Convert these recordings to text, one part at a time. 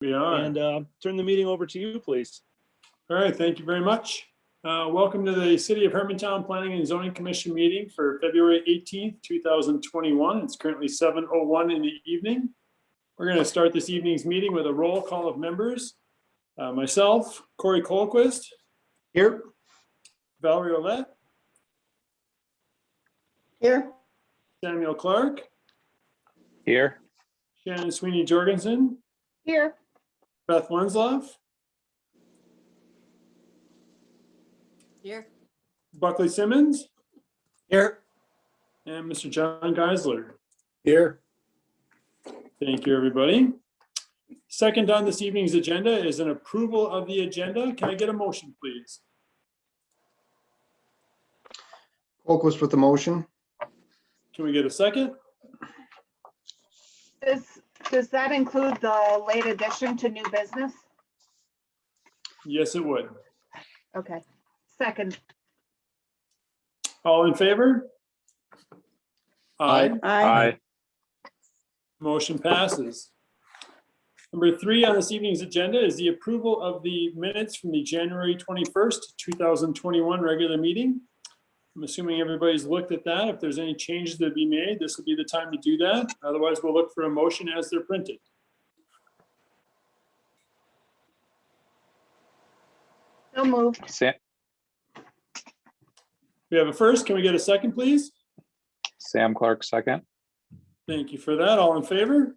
We are. And turn the meeting over to you, please. All right, thank you very much. Welcome to the City of Hermantown Planning and Zoning Commission meeting for February 18th, 2021. It's currently 7:01 in the evening. We're going to start this evening's meeting with a roll call of members. Myself, Corey Colquist. Here. Valerie Ouellette. Here. Samuel Clark. Here. Shannon Sweeney Jorgensen. Here. Beth Wenzloff. Here. Buckley Simmons. Here. And Mr. John Geisler. Here. Thank you, everybody. Second on this evening's agenda is an approval of the agenda. Can I get a motion, please? Colquist with the motion. Can we get a second? Does that include the late addition to new business? Yes, it would. Okay, second. All in favor? Aye. Aye. Motion passes. Number 3 on this evening's agenda is the approval of the minutes from the January 21st, 2021 regular meeting. I'm assuming everybody's looked at that. If there's any changes that be made, this would be the time to do that. Otherwise, we'll look for a motion as they're printed. So moved. We have a first. Can we get a second, please? Sam Clark, second. Thank you for that. All in favor?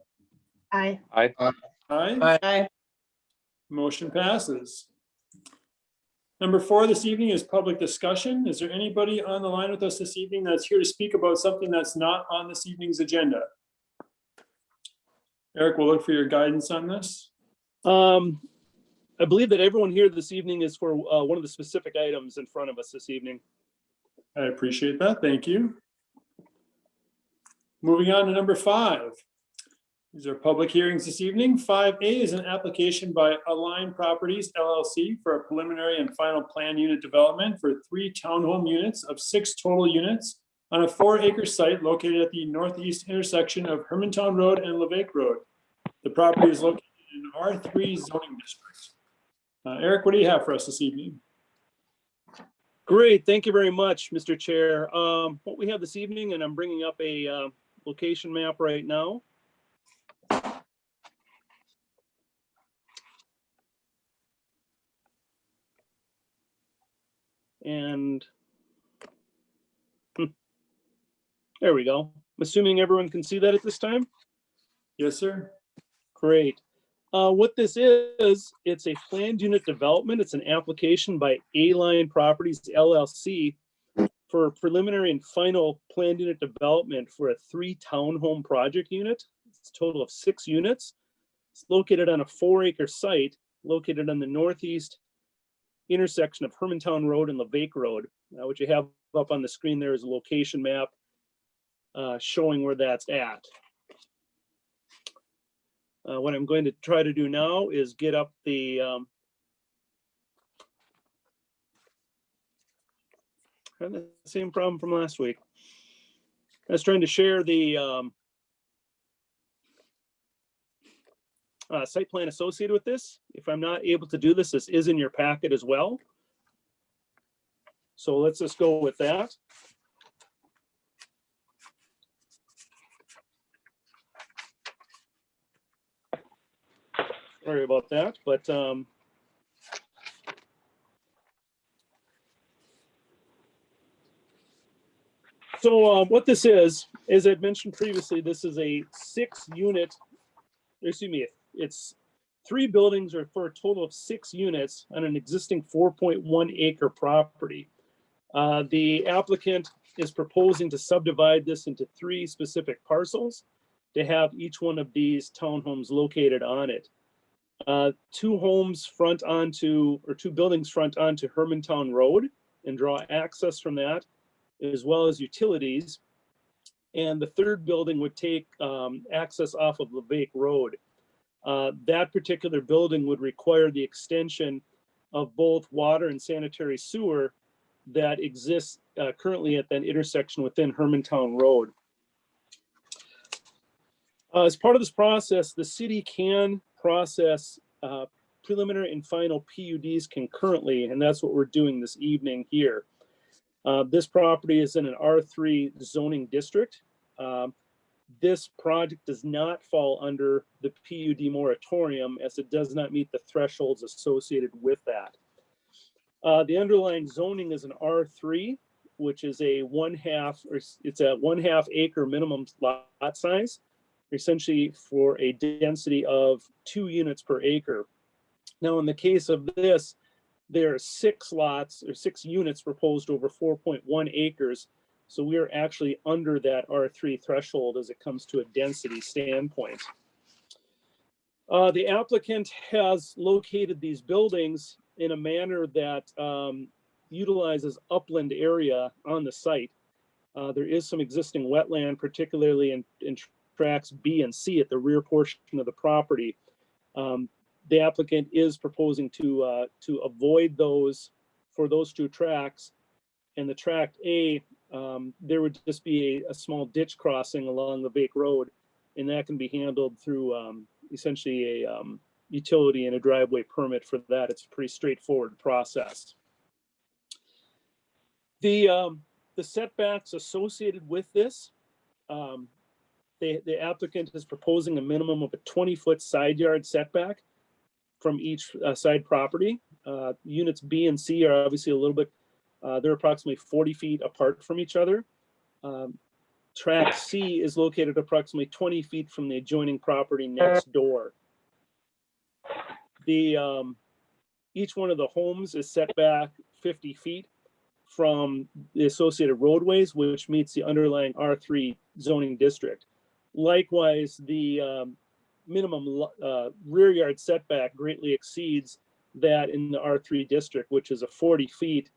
Aye. Aye. Aye. Aye. Motion passes. Number 4 this evening is public discussion. Is there anybody on the line with us this evening that's here to speak about something that's not on this evening's agenda? Eric, we'll look for your guidance on this. I believe that everyone here this evening is for one of the specific items in front of us this evening. I appreciate that. Thank you. Moving on to number 5. These are public hearings this evening. 5A is an application by Align Properties LLC for a preliminary and final plan unit development for 3 townhome units of 6 total units on a 4-acre site located at the northeast intersection of Hermantown Road and Levake Road. The property is located in R3 zoning district. Eric, what do you have for us this evening? Great, thank you very much, Mr. Chair. What we have this evening, and I'm bringing up a location map right now. And there we go. I'm assuming everyone can see that at this time. Yes, sir. Great. What this is, it's a planned unit development. It's an application by Align Properties LLC for a preliminary and final planned unit development for a 3 townhome project unit. It's a total of 6 units. It's located on a 4-acre site located on the northeast intersection of Hermantown Road and Levake Road. What you have up on the screen there is a location map showing where that's at. What I'm going to try to do now is get up the had the same problem from last week. I was trying to share the site plan associated with this. If I'm not able to do this, this is in your packet as well. So let's just go with that. Sorry about that, but so what this is, as I'd mentioned previously, this is a 6-unit, excuse me, it's 3 buildings or for a total of 6 units on an existing 4.1 acre property. The applicant is proposing to subdivide this into 3 specific parcels to have each one of these townhomes located on it. 2 homes front onto, or 2 buildings front onto Hermantown Road and draw access from that, as well as utilities. And the 3rd building would take access off of Levake Road. That particular building would require the extension of both water and sanitary sewer that exists currently at that intersection within Hermantown Road. As part of this process, the city can process preliminary and final PUDs concurrently, and that's what we're doing this evening here. This property is in an R3 zoning district. This project does not fall under the PUD moratorium as it does not meet the thresholds associated with that. The underlying zoning is an R3, which is a 1/2 acre minimum lot size, essentially for a density of 2 units per acre. Now, in the case of this, there are 6 lots or 6 units proposed over 4.1 acres. So we are actually under that R3 threshold as it comes to a density standpoint. The applicant has located these buildings in a manner that utilizes upland area on the site. There is some existing wetland, particularly in tracks B and C at the rear portion of the property. The applicant is proposing to avoid those for those 2 tracks. And the tract A, there would just be a small ditch crossing along the Lake Road, and that can be handled through essentially a utility and a driveway permit for that. It's a pretty straightforward process. The setbacks associated with this, the applicant is proposing a minimum of a 20-foot side yard setback from each side property. Units B and C are obviously a little bit, they're approximately 40 feet apart from each other. Tract C is located approximately 20 feet from the adjoining property next door. Each one of the homes is set back 50 feet from the associated roadways, which meets the underlying R3 zoning district. Likewise, the minimum rear yard setback greatly exceeds that in the R3 district, which is a 40 feet.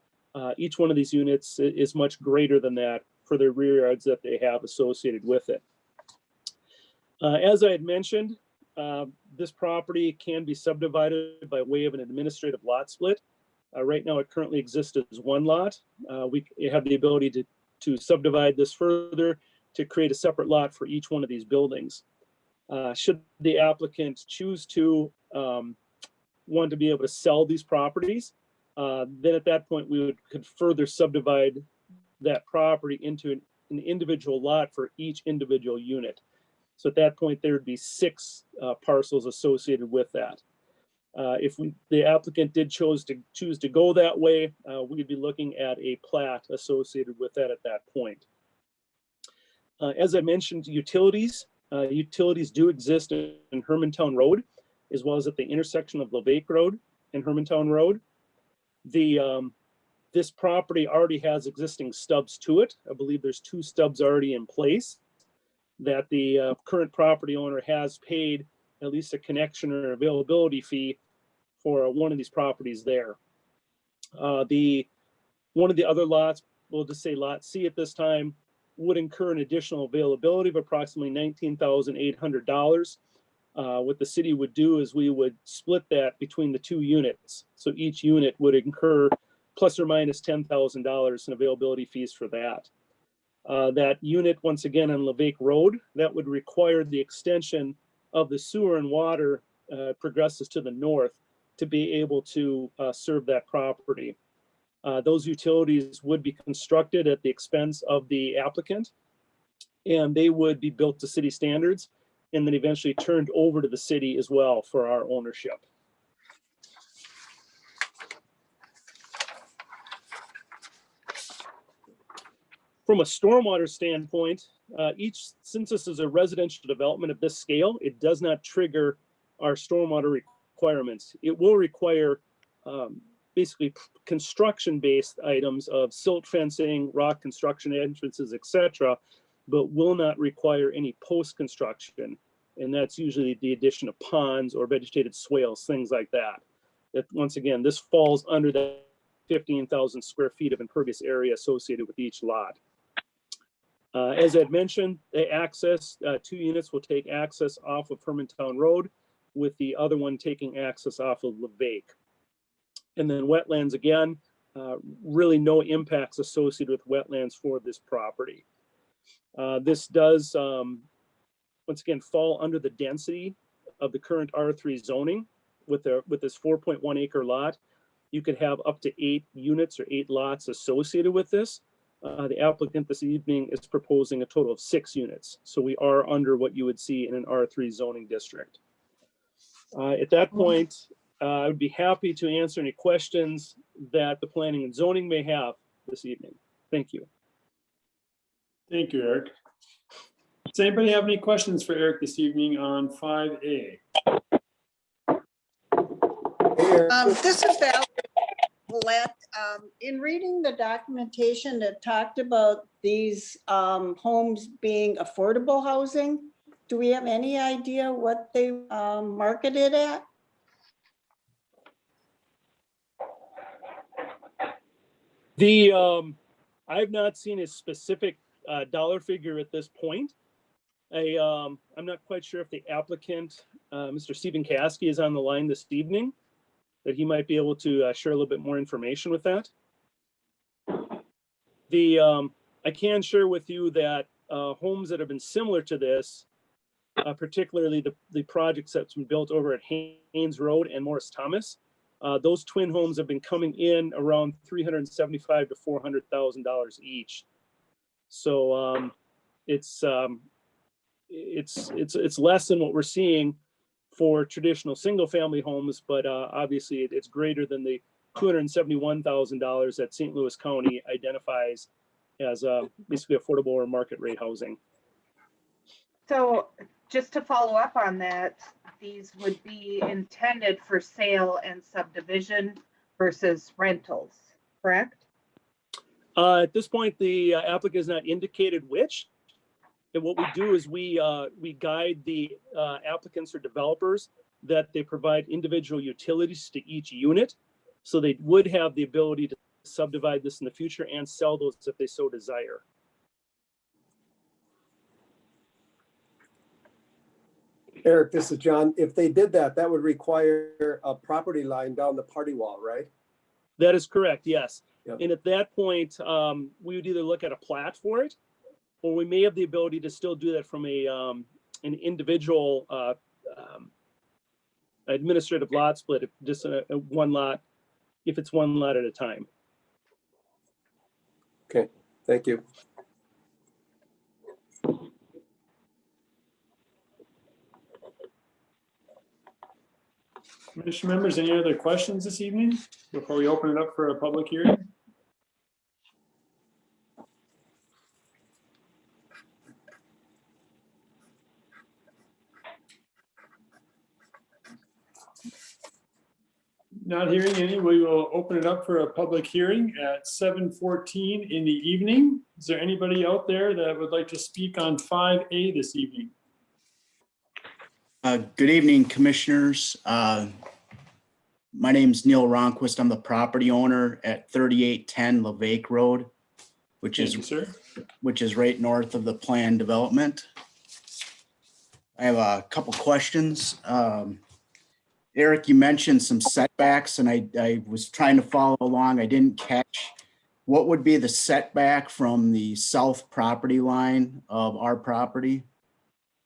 Each one of these units is much greater than that for the rear yards that they have associated with it. As I had mentioned, this property can be subdivided by way of an administrative lot split. Right now, it currently exists as 1 lot. We have the ability to subdivide this further to create a separate lot for each one of these buildings. Should the applicant choose to want to be able to sell these properties, then at that point we could further subdivide that property into an individual lot for each individual unit. So at that point, there would be 6 parcels associated with that. If the applicant did choose to go that way, we'd be looking at a plat associated with that at that point. As I mentioned, utilities do exist in Hermantown Road, as well as at the intersection of Levake Road and Hermantown Road. This property already has existing stubs to it. I believe there's 2 stubs already in place that the current property owner has paid at least a connection or availability fee for one of these properties there. One of the other lots, we'll just say lot C at this time, would incur an additional availability of approximately $19,800. What the city would do is we would split that between the 2 units. So each unit would incur plus or minus $10,000 in availability fees for that. That unit, once again, on Levake Road, that would require the extension of the sewer and water progresses to the north to be able to serve that property. Those utilities would be constructed at the expense of the applicant, and they would be built to city standards and then eventually turned over to the city as well for our ownership. From a stormwater standpoint, since this is a residential development of this scale, it does not trigger our stormwater requirements. It will require basically construction-based items of silt fencing, rock construction entrances, etc., but will not require any post-construction. And that's usually the addition of ponds or vegetated swales, things like that. That once again, this falls under the 15,000 square feet of impervious area associated with each lot. As I'd mentioned, the access, 2 units will take access off of Hermantown Road, with the other one taking access off of Levake. And then wetlands, again, really no impacts associated with wetlands for this property. This does, once again, fall under the density of the current R3 zoning with this 4.1 acre lot, you could have up to 8 units or 8 lots associated with this. The applicant this evening is proposing a total of 6 units. So we are under what you would see in an R3 zoning district. At that point, I would be happy to answer any questions that the planning and zoning may have this evening. Thank you. Thank you, Eric. Does anybody have any questions for Eric this evening on 5A? This is Val Willette. In reading the documentation that talked about these homes being affordable housing, do we have any idea what they marketed at? I've not seen a specific dollar figure at this point. I'm not quite sure if the applicant, Mr. Stephen Caskey, is on the line this evening, that he might be able to share a little bit more information with that. I can share with you that homes that have been similar to this, particularly the projects that's been built over at Haynes Road and Morris Thomas, those twin homes have been coming in around $375,000 to $400,000 each. So it's less than what we're seeing for traditional single-family homes, but obviously it's greater than the $271,000 that St. Louis County identifies as basically affordable or market rate housing. So just to follow up on that, these would be intended for sale and subdivision versus rentals, correct? At this point, the applicant has not indicated which. And what we do is we guide the applicants or developers that they provide individual utilities to each unit. So they would have the ability to subdivide this in the future and sell those if they so desire. Eric, this is John. If they did that, that would require a property line down the party wall, right? That is correct, yes. Yep. And at that point, we would either look at a plat for it, or we may have the ability to still do that from an individual administrative lot split, if just a one lot, if it's one lot at a time. Okay, thank you. Commission members, any other questions this evening before we open it up for a public hearing? Not hearing any, we will open it up for a public hearing at 7:14 in the evening. Is there anybody out there that would like to speak on 5A this evening? Good evening, commissioners. My name's Neil Ronquist. I'm the property owner at 3810 Levake Road, which Thank you, sir. is right north of the planned development. I have a couple questions. Eric, you mentioned some setbacks, and I was trying to follow along. I didn't catch. What would be the setback from the south property line of our property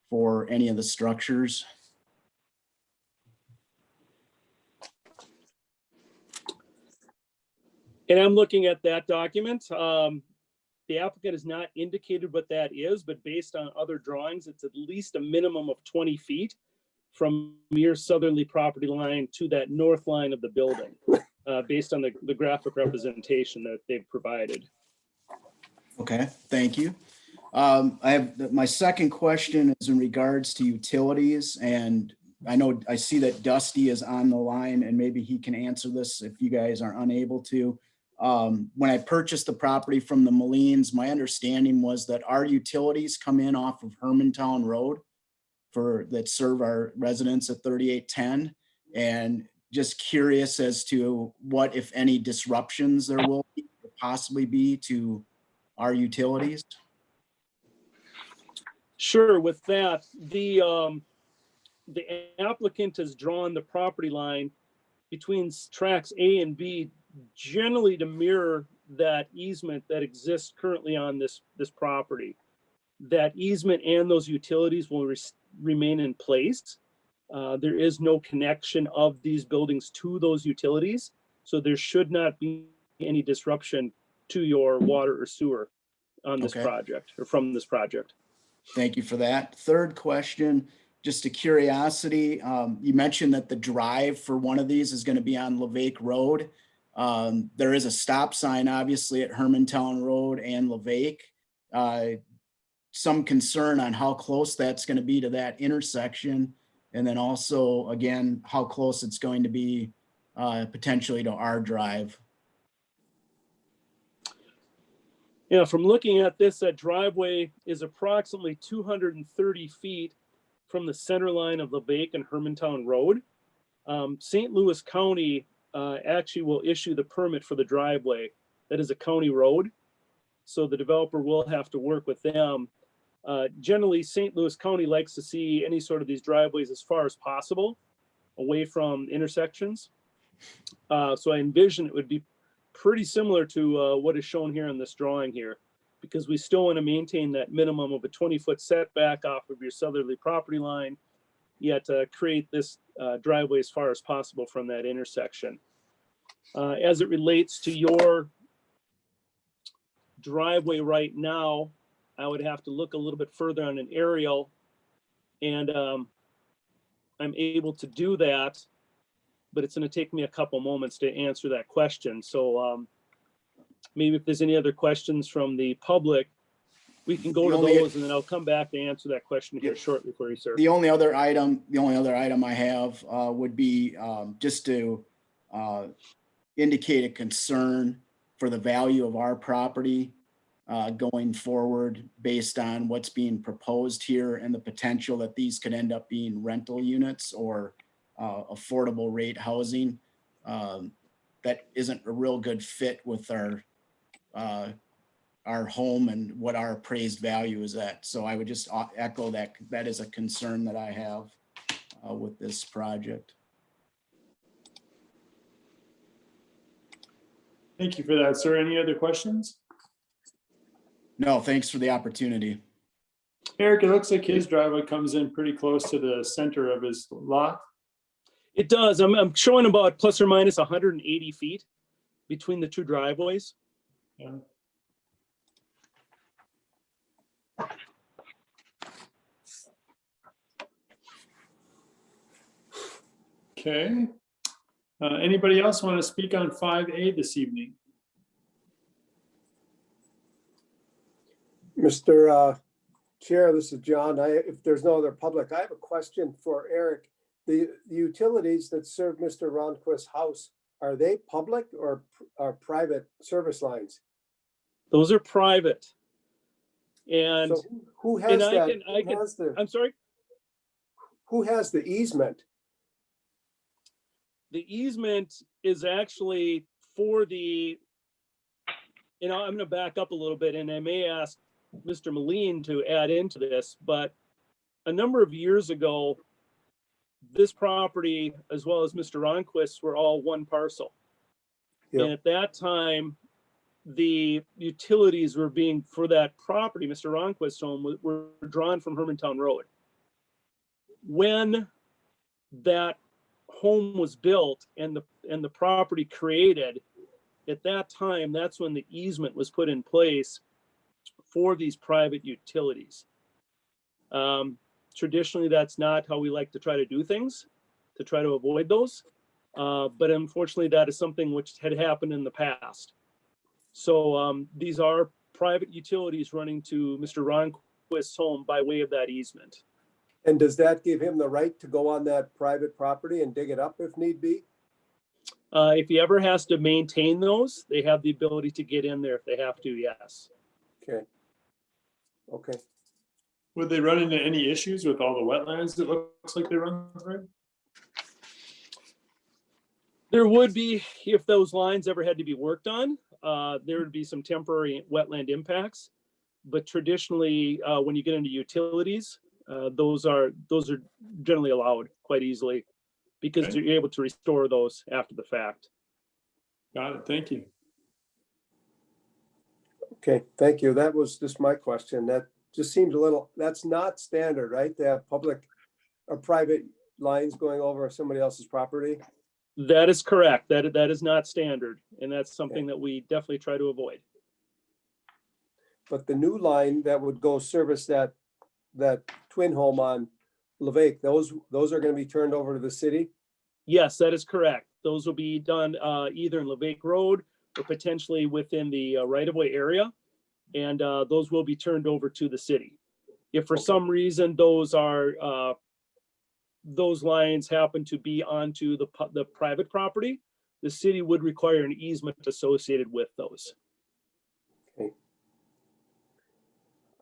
for any of the structures? And I'm looking at that document. The applicant has not indicated what that is, but based on other drawings, it's at least a minimum of 20 feet from your southerly property line to that north line of the building, based on the graphic representation that they've provided. Okay, thank you. My second question is in regards to utilities, and I see that Dusty is on the line, and maybe he can answer this if you guys are unable to. When I purchased the property from the Molines, my understanding was that our utilities come in off of Hermantown Road that serve our residents at 3810, and just curious as to what, if any, disruptions there will possibly be to our utilities. Sure. With that, the applicant has drawn the property line between tracks A and B generally to mirror that easement that exists currently on this property. That easement and those utilities will remain in place. There is no connection of these buildings to those utilities, so there should not be any disruption to your water or sewer on this Okay. project or from this project. Thank you for that. Third question, just a curiosity. You mentioned that the drive for one of these is going to be on Levake Road. There is a stop sign, obviously, at Hermantown Road and Levake. Some concern on how close that's going to be to that intersection. And then also, again, how close it's going to be potentially to our drive. Yeah, from looking at this, that driveway is approximately 230 feet from the center line of Levake and Hermantown Road. St. Louis County actually will issue the permit for the driveway. That is a county road, so the developer will have to work with them. Generally, St. Louis County likes to see any sort of these driveways as far as possible away from intersections. So I envision it would be pretty similar to what is shown here in this drawing here, because we still want to maintain that minimum of a 20-foot setback off of your southerly property line, yet create this driveway as far as possible from that intersection. As it relates to your driveway right now, I would have to look a little bit further on an aerial, and I'm able to do that, but it's going to take me a couple moments to answer that question. So maybe if there's any other questions from the public, we can go to those, and then I'll come back to answer that question here shortly for you, sir. The only other item I have would be just to indicate a concern for the value of our property going forward based on what's being proposed here and the potential that these could end up being rental units or affordable rate housing. That isn't a real good fit with our home and what our appraised value is at. So I would just echo that that is a concern that I have with this project. Thank you for that, sir. Any other questions? No, thanks for the opportunity. Eric, it looks like his driveway comes in pretty close to the center of his lot. It does. I'm showing about plus or minus 180 feet between the two driveways. Yeah. Okay. Anybody else want to speak on 5A this evening? Mr. Chair, this is John. If there's no other public, I have a question for Eric. The utilities that serve Mr. Ronquist's house, are they public or are private service lines? Those are private. And So who has that? I'm sorry? Who has the easement? The easement is actually for the, I'm going to back up a little bit, and I may ask Mr. Moline to add into this, but a number of years ago, this property, as well as Mr. Ronquist's, were all one parcel. Yep. And at that time, the utilities were being, for that property, Mr. Ronquist's home, were drawn from Hermantown Road. When that home was built and the property created, at that time, that's when the easement was put in place for these private utilities. Traditionally, that's not how we like to try to do things, to try to avoid those. But unfortunately, that is something which had happened in the past. So these are private utilities running to Mr. Ronquist's home by way of that easement. And does that give him the right to go on that private property and dig it up if need be? If he ever has to maintain those, they have the ability to get in there if they have to, yes. Okay. Okay. Would they run into any issues with all the wetlands it looks like they run through? There would be, if those lines ever had to be worked on, there would be some temporary wetland impacts. But traditionally, when you get into utilities, those are generally allowed quite easily because Okay. you're able to restore those after the fact. Got it. Thank you. Okay, thank you. That was just my question. That just seems a little, that's not standard, right? To have public or private lines going over somebody else's property? That is correct. That is not standard, and that's something that we definitely try to avoid. But the new line that would go service that twin home on Levake, those are gonna be turned over to the city? Yes, that is correct. Those will be done either in Levake Road or potentially within the right-of-way area. And those will be turned over to the city. If for some reason those lines happen to be onto the private property, the city would require an easement associated with those.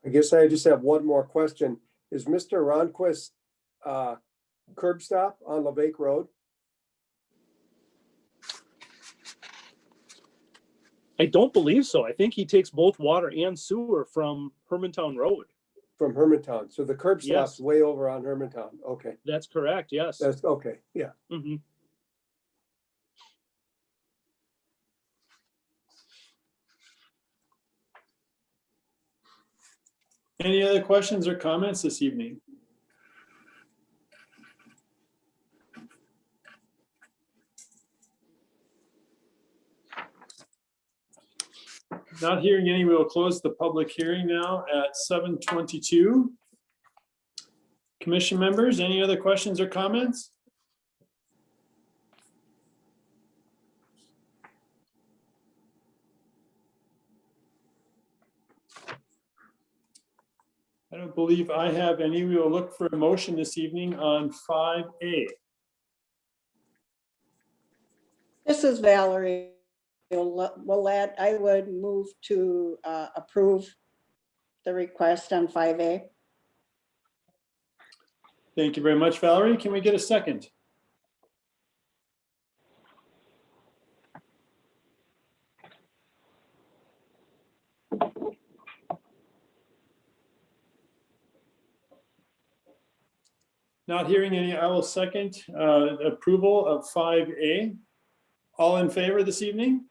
I guess I just have one more question. Is Mr. Ronquist curb stop on Levake Road? I don't believe so. I think he takes both water and sewer from Hermantown Road. From Hermantown, so the curb stop's Yes. way over on Hermantown, okay, That's correct, yes. that's, okay, yeah. Mhm. Any other questions or comments this evening? Not hearing any, we will close the public hearing now at 7:22. Commission members, any other questions or comments? I don't believe I have any. We will look for a motion this evening on 5A. This is Valerie Willett. I would move to approve the request on 5A. Thank you very much, Valerie. Can we get a second? Not hearing any, I will second approval of 5A. All in favor this evening?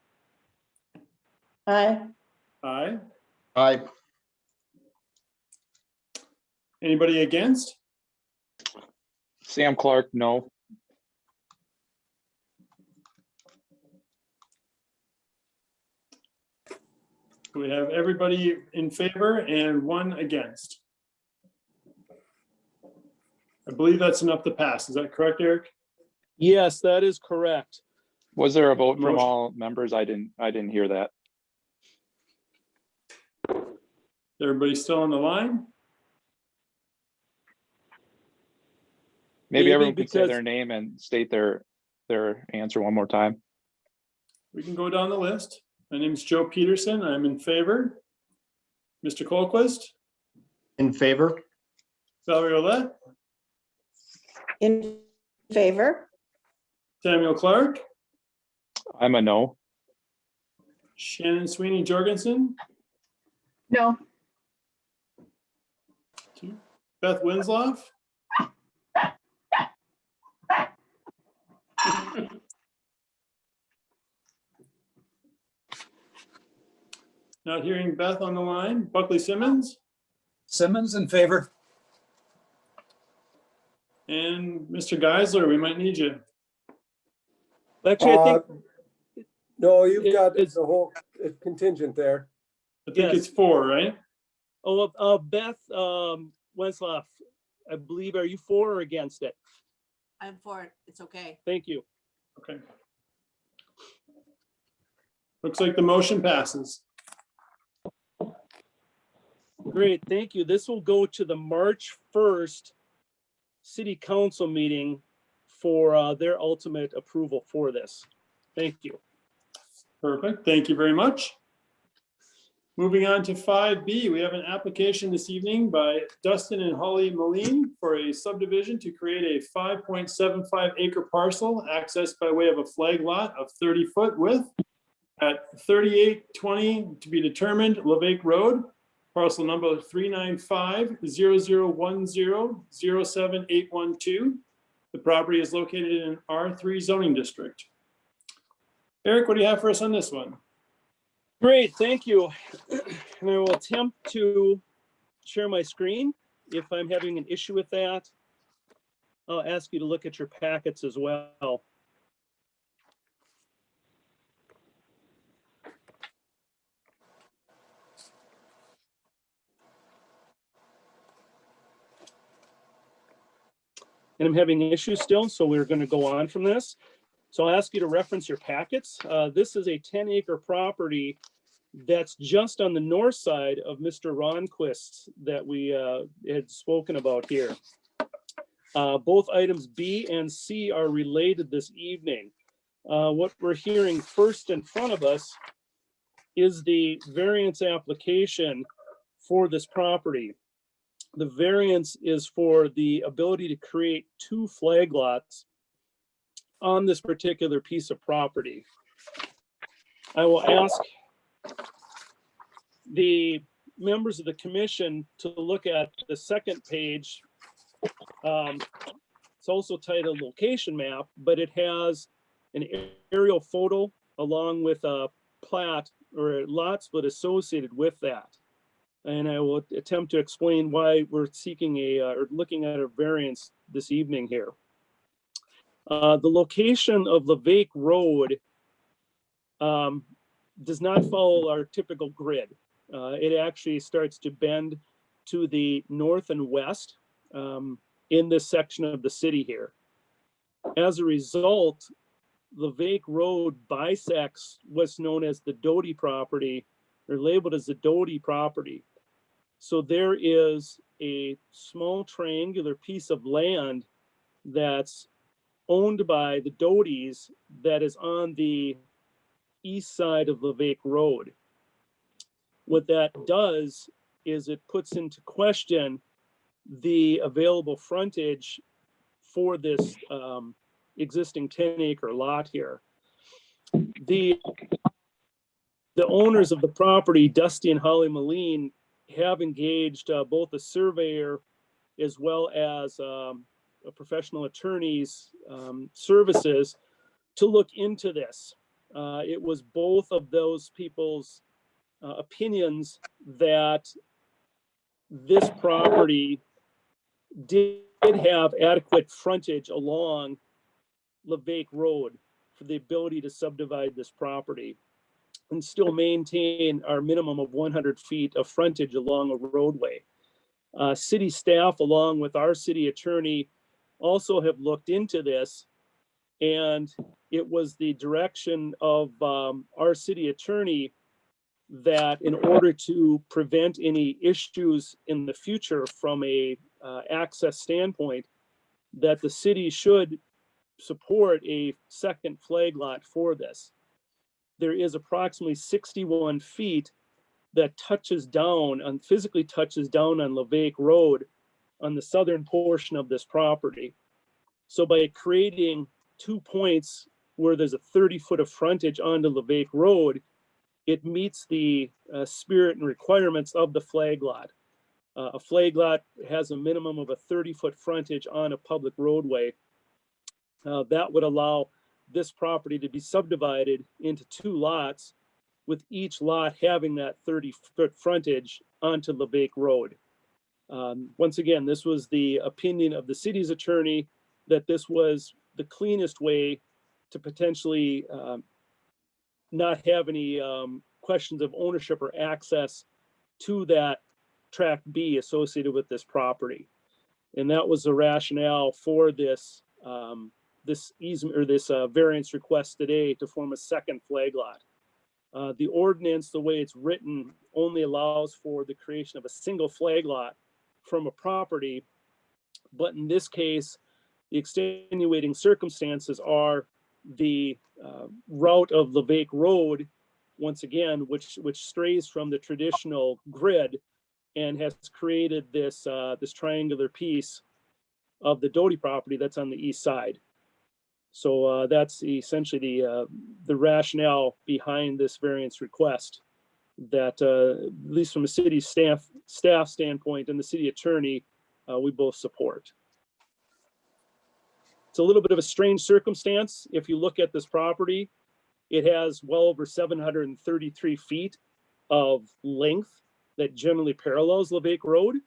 Aye. Aye. Aye. Anybody against? Sam Clark, no. We have everybody in favor and one against. I believe that's enough to pass. Is that correct, Eric? Yes, that is correct. Was there a vote from Motion. all members? I didn't hear that. Everybody still on the line? Maybe Maybe everyone can say because- their name and state their answer one more time. We can go down the list. My name is Joe Peterson. I'm in favor. Mr. Colquist, In favor? Valerie Olet, In favor? Samuel Clark, I'm a no. Shannon Sweeney Jorgensen, No, Beth Winslow. Not hearing Beth on the line. Buckley Simmons Simmons in favor? and Mr. Geisler, we might need you. Actually, I think, No, you've got It's- the whole contingent there. I think Yes. it's 4, right? Beth Wensloff, I believe, are you for or against it? I'm for it. It's okay. Thank you. Okay. Looks like the motion passes. Great, thank you. This will go to the March 1st City Council meeting for their ultimate approval for this. Thank you. Perfect. Thank you very much. Moving on to 5B, we have an application this evening by Dustin and Holly Moline for a subdivision to create a 5.75 acre parcel accessed by way of a flag lot of 30-foot width at 3820 to be determined Levake Road, parcel number 395-0010-07812. The property is located in R3 zoning district. Eric, what do you have for us on this one? Great, thank you. And I will attempt to share my screen if I'm having an issue with that. I'll ask you to look at your packets as well. And I'm having issues still, so we're going to go on from this. So I'll ask you to reference your packets. This is a 10-acre property that's just on the north side of Mr. Ronquist's that we had spoken about here. Both items B and C are related this evening. What we're hearing first in front of us is the variance application for this property. The variance is for the ability to create 2 flag lots on this particular piece of property. I will ask the members of the commission to look at the second page. It's also titled location map, but it has an aerial photo along with a plat or a lot split associated with that. And I will attempt to explain why we're seeking or looking at a variance this evening here. The location of Levake Road does not follow our typical grid. It actually starts to bend to the north and west in this section of the city here. As a result, Levake Road bisects what's known as the Doty property, or labeled as the Doty property. So there is a small triangular piece of land that's owned by the Dotys that is on the east side of Levake Road. What that does is it puts into question the available frontage for this existing 10-acre lot here. The owners of the property, Dusty and Holly Moline, have engaged both a surveyor as well as a professional attorney's services to look into this. It was both of those people's opinions that this property did have adequate frontage along Levake Road for the ability to subdivide this property and still maintain our minimum of 100 feet of frontage along a roadway. City staff, along with our city attorney, also have looked into this, and it was the direction of our city attorney that in order to prevent any issues in the future from a access standpoint, that the city should support a second flag lot for this. There is approximately 61 feet that touches down on, physically touches down on Levake Road on the southern portion of this property. So by creating 2 points where there's a 30-foot of frontage onto Levake Road, it meets the spirit and requirements of the flag lot. A flag lot has a minimum of a 30-foot frontage on a public roadway. That would allow this property to be subdivided into 2 lots, with each lot having that 30-foot frontage onto Levake Road. Once again, this was the opinion of the city's attorney that this was the cleanest way to potentially not have any questions of ownership or access to that tract B associated with this property. And that was the rationale for this this easement or this variance request today to form a second flag lot. The ordinance, the way it's written, only allows for the creation of a single flag lot from a property. But in this case, the extenuating circumstances are the route of Levake Road, once again, which strays from the traditional grid and has created this this triangular piece of the Doty property that's on the east side. So that's essentially the rationale behind this variance request that, at least from a city staff standpoint and the city attorney, we both support. It's a little bit of a strange circumstance. If you look at this property, it has well over 733 feet of length that generally parallels Levake Road.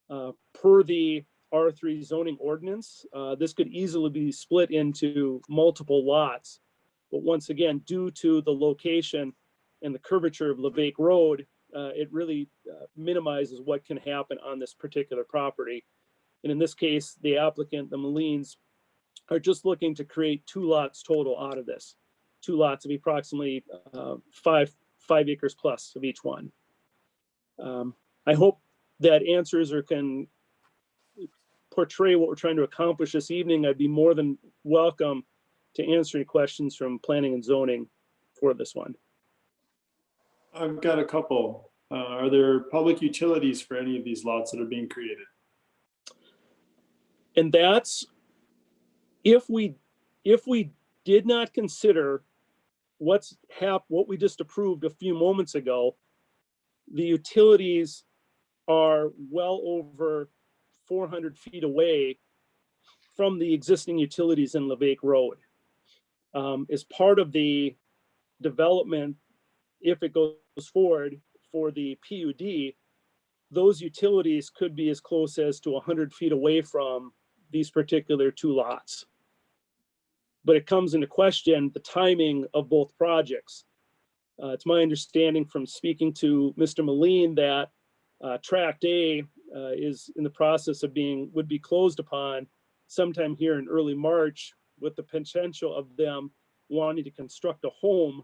Per the R3 zoning ordinance. This could easily be split into multiple lots. But once again, due to the location and the curvature of Levake Road, it really minimizes what can happen on this particular property. And in this case, the applicant, the Molines, are just looking to create 2 lots total out of this. 2 lots of approximately 5 acres plus of each one. I hope that answers or can portray what we're trying to accomplish this evening. I'd be more than welcome to answer any questions from planning and zoning for this one. I've got a couple. Are there public utilities for any of these lots that are being created? And that's if we did not consider what we just approved a few moments ago, the utilities are well over 400 feet away from the existing utilities in Levake Road. As part of the development, if it goes forward for the PUD, those utilities could be as close as to 100 feet away from these particular 2 lots. But it comes into question the timing of both projects. It's my understanding from speaking to Mr. Moline that Tract A is in the process of would be closed upon sometime here in early March, with the potential of them wanting to construct a home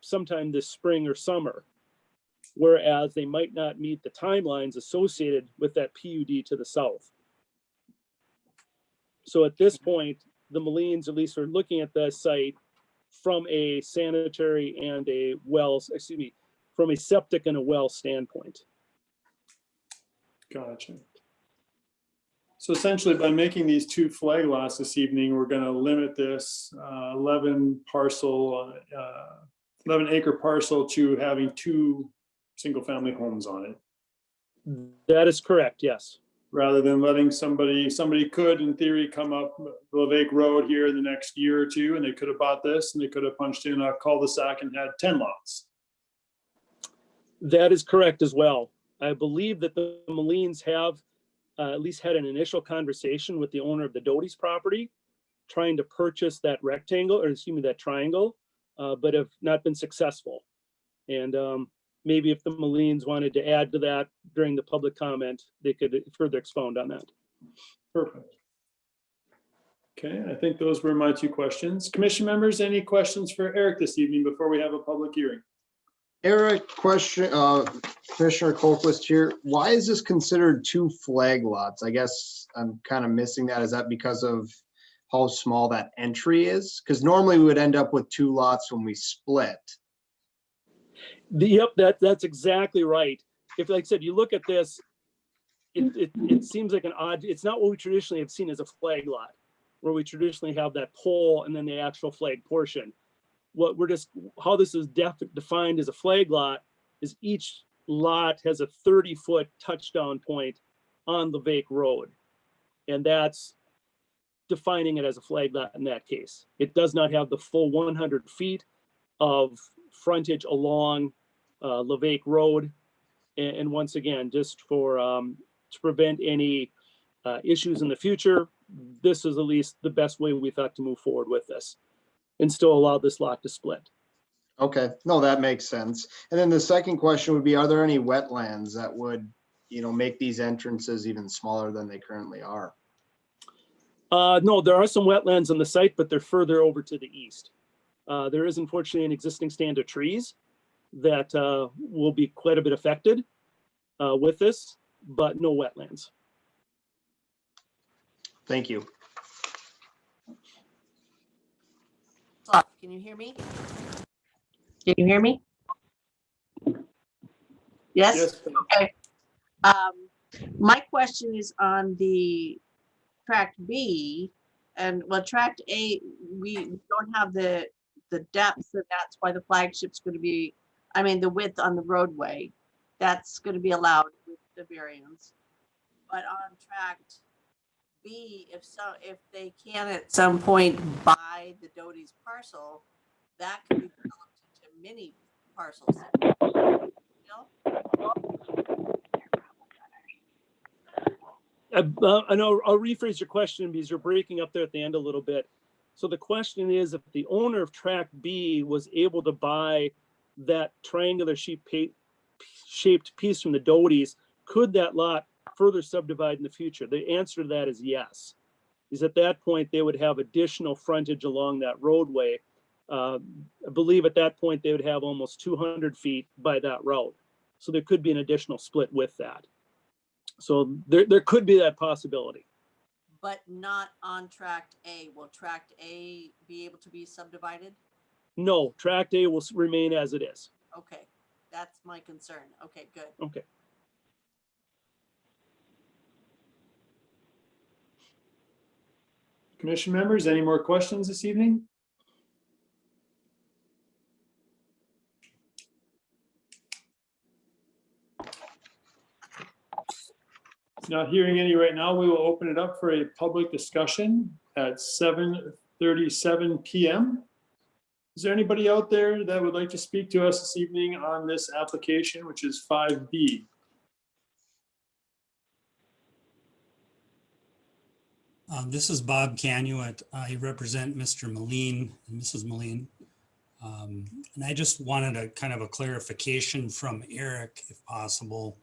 sometime this spring or summer, whereas they might not meet the timelines associated with that PUD to the south. So at this point, the Molines at least are looking at the site from a sanitary and from a septic and a well standpoint. Gotcha. So essentially, by making these 2 flag lots this evening, we're going to limit this 11 acre parcel to having 2 single-family homes on it. That is correct, yes. Rather than letting somebody could, in theory, come up Levake Road here in the next year or 2, and they could have bought this, and they could have punched in a cul-de-sac and had 10 lots. That is correct as well. I believe that the Molines have at least had an initial conversation with the owner of the Doty's property, trying to purchase that that triangle, but have not been successful. And maybe if the Molines wanted to add to that during the public comment, they could further expound on that. Perfect. Okay, I think those were my 2 questions. Commission members, any questions for Eric this evening before we have a public hearing? Eric, question, Commissioner Colquist here. Why is this considered 2 flag lots? I guess I'm kind of missing that. Is that because of how small that entry is? Because normally we would end up with 2 lots when we split. Yep, that's exactly right. If, like I said, you look at this, it seems like an odd, it's not what we traditionally have seen as a flag lot, where we traditionally have that pole and then the actual flag portion. How this is defined as a flag lot is each lot has a 30-foot touchdown point on the Levake Road. And that's defining it as a flag lot in that case. It does not have the full 100 feet of frontage along Levake Road. And once again, just for to prevent any issues in the future, this is at least the best way we thought to move forward with this and still allow this lot to split. Okay, no, that makes sense. And then the second question would be, are there any wetlands that would, make these entrances even smaller than they currently are? No, there are some wetlands on the site, but they're further over to the east. There is unfortunately an existing stand of trees that will be quite a bit affected with this, but no wetlands. Thank you. Can you hear me? Can you hear me? Yes? Okay. My question is on the Tract B, and Tract A, we don't have the depth, and that's why the flagship's going to be, the width on the roadway, that's going to be allowed with the variance. But on Tract B, if they can at some point buy the Doty's parcel, that can be developed into mini parcels. I know, I'll rephrase your question because you're breaking up there at the end a little bit. So the question is, if the owner of tract B was able to buy that triangular shaped piece from the Doties, could that lot further subdivide in the future? The answer to that is yes. Is at that point, they would have additional frontage along that roadway. I believe at that point, they would have almost 200 feet by that route. So there could be an additional split with that. So there could be that possibility. But not on tract A. Will tract A be able to be subdivided? No, tract A will remain as it is. Okay, that's my concern. Okay, good. Okay. Commission members, any more questions this evening? Not hearing any right now, we will open it up for a public discussion at 7:37 p.m. Is there anybody out there that would like to speak to us this evening on this application, which is 5B? This is Bob Canuet. I represent Mr. Moline and Mrs. Moline. And I just wanted a kind of a clarification from Eric, if possible.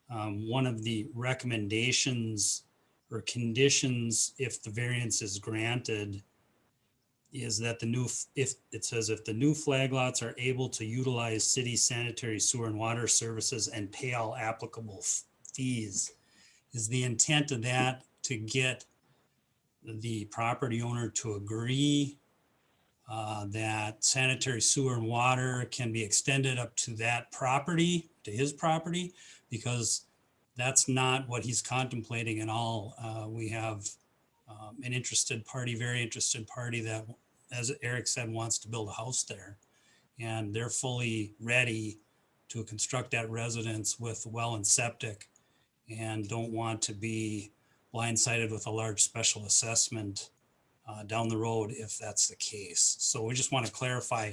One of the recommendations or conditions, if the variance is granted, is that if the new flag lots are able to utilize city sanitary sewer and water services and pay all applicable fees, is the intent of that to get the property owner to agree that sanitary sewer and water can be extended up to that property, to his property, because that's not what he's contemplating at all. We have an interested party, very interested party that, as Eric said, wants to build a house there. And they're fully ready to construct that residence with well and septic and don't want to be blindsided with a large special assessment down the road if that's the case. So we just want to clarify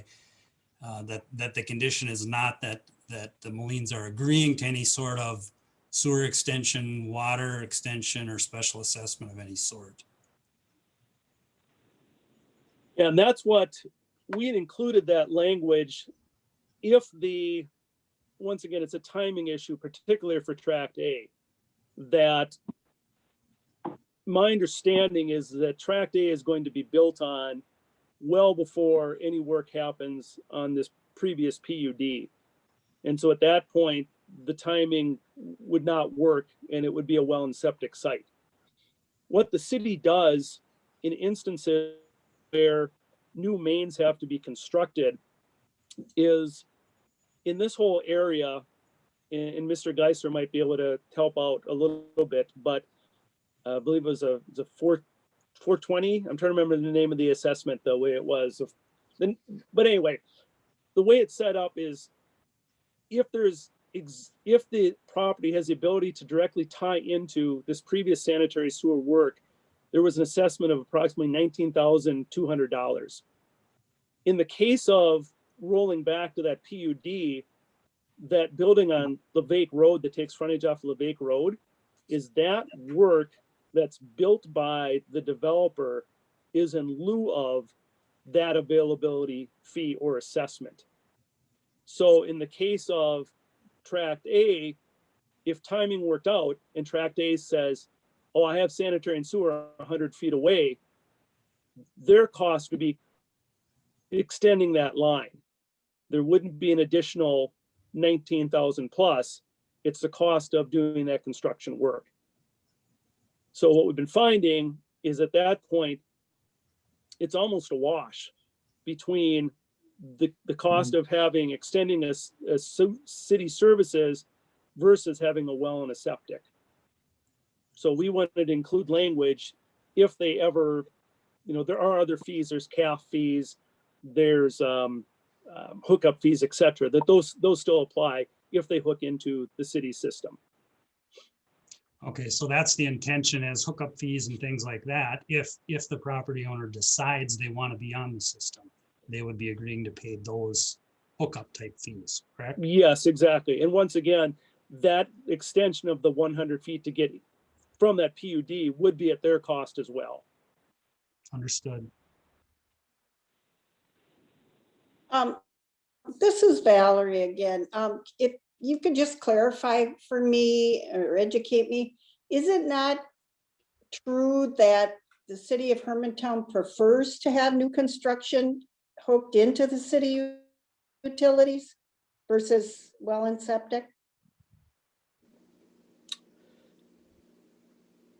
that the condition is not that the Molines are agreeing to any sort of sewer extension, water extension, or special assessment of any sort. And that's what we had included that language. If once again, it's a timing issue, particularly for tract A, that my understanding is that tract A is going to be built on well before any work happens on this previous PUD. And so at that point, the timing would not work and it would be a well and septic site. What the city does in instances where new mains have to be constructed is in this whole area, and Mr. Geisler might be able to help out a little bit, but I believe it was a 420. I'm trying to remember the name of the assessment, the way it was. But anyway, the way it's set up is if the property has the ability to directly tie into this previous sanitary sewer work, there was an assessment of approximately $19,200. In the case of rolling back to that PUD, that building on Levake Road that takes frontage off Levake Road, is that work that's built by the developer is in lieu of that availability fee or assessment. So in the case of tract A, if timing worked out and tract A says, oh, I have sanitary and sewer 100 feet away, their cost would be extending that line. There wouldn't be an additional 19,000 plus. It's the cost of doing that construction work. So what we've been finding is at that point, it's almost a wash between the cost of extending a city services versus having a well and a septic. So we wanted to include language if they ever, there are other fees, there's CAF fees, there's hookup fees, et cetera, that those still apply if they hook into the city system. Okay, so that's the intention, as hookup fees and things like that. If the property owner decides they want to be on the system, they would be agreeing to pay those hookup type fees, correct? Yes, exactly. And once again, that extension of the 100 feet to get from that PUD would be at their cost as well. Understood. This is Valerie again. If you could just clarify for me or educate me, is it not true that the city of Hermantown prefers to have new construction hooked into the city utilities versus well and septic?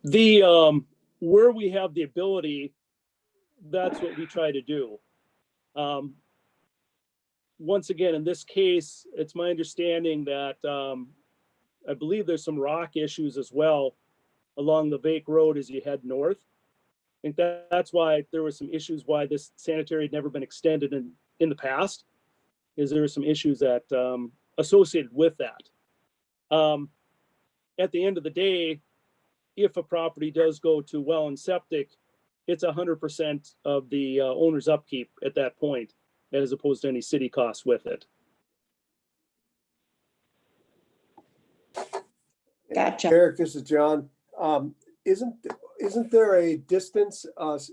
The where we have the ability, that's what we try to do. Once again, in this case, it's my understanding that I believe there's some rock issues as well along the Vake Road as you head north. I think that's why there were some issues why this sanitary had never been extended in the past, is there were some issues that associated with that. At the end of the day, if a property does go to well and septic, it's 100% of the owner's upkeep at that point, as opposed to any city costs with it. Gotcha. Eric, this is John. Isn't there a distance,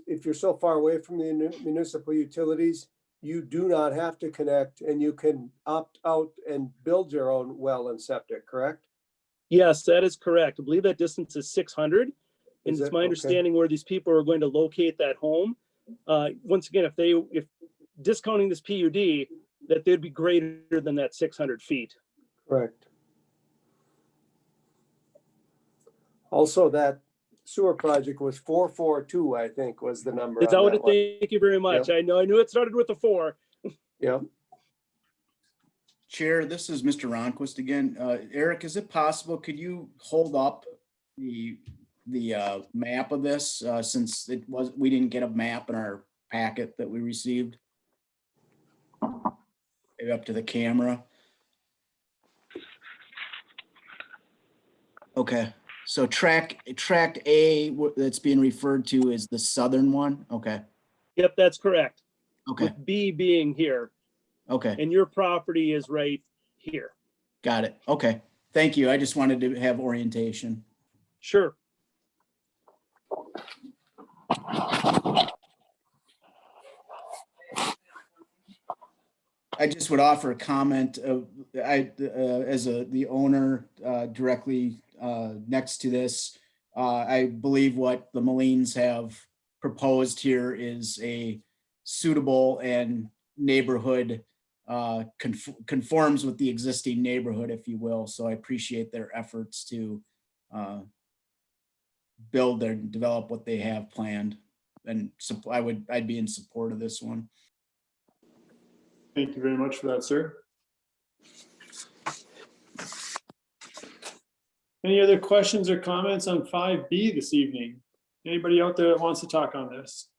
if you're so far away from the municipal utilities, you do not have to connect and you can opt out and build your own well and septic, correct? Yes, that is correct. I believe that distance is 600. And Is it's it? my Okay. understanding where these people are going to locate that home. Once again, if discounting this PUD, that they'd be greater than that 600 feet. Correct. Also, that sewer project was 442, I think, was the number Is that on what that it? one. Thank you very much. Yep. I knew it started with a 4. Yeah. Chair, this is Mr. Ronquist again. Eric, is it possible, could you hold up the map of this, since we didn't get a map in our packet that we received? Maybe up to the camera. Okay, so tract A that's being referred to is the southern one? Okay, Yep, that's correct. okay, With B being here, okay, and your property is right here. got it. Okay, thank you. I just wanted to have orientation. Sure. I just would offer a comment of, as the owner directly next to this, I believe what the Molines have proposed here is a suitable and neighborhood conforms with the existing neighborhood, if you will. So I appreciate their efforts to build and develop what they have planned. And so I'd be in support of this one. Thank you very much for that, sir. Any other questions or comments on 5B this evening? Anybody out there that wants to talk on this?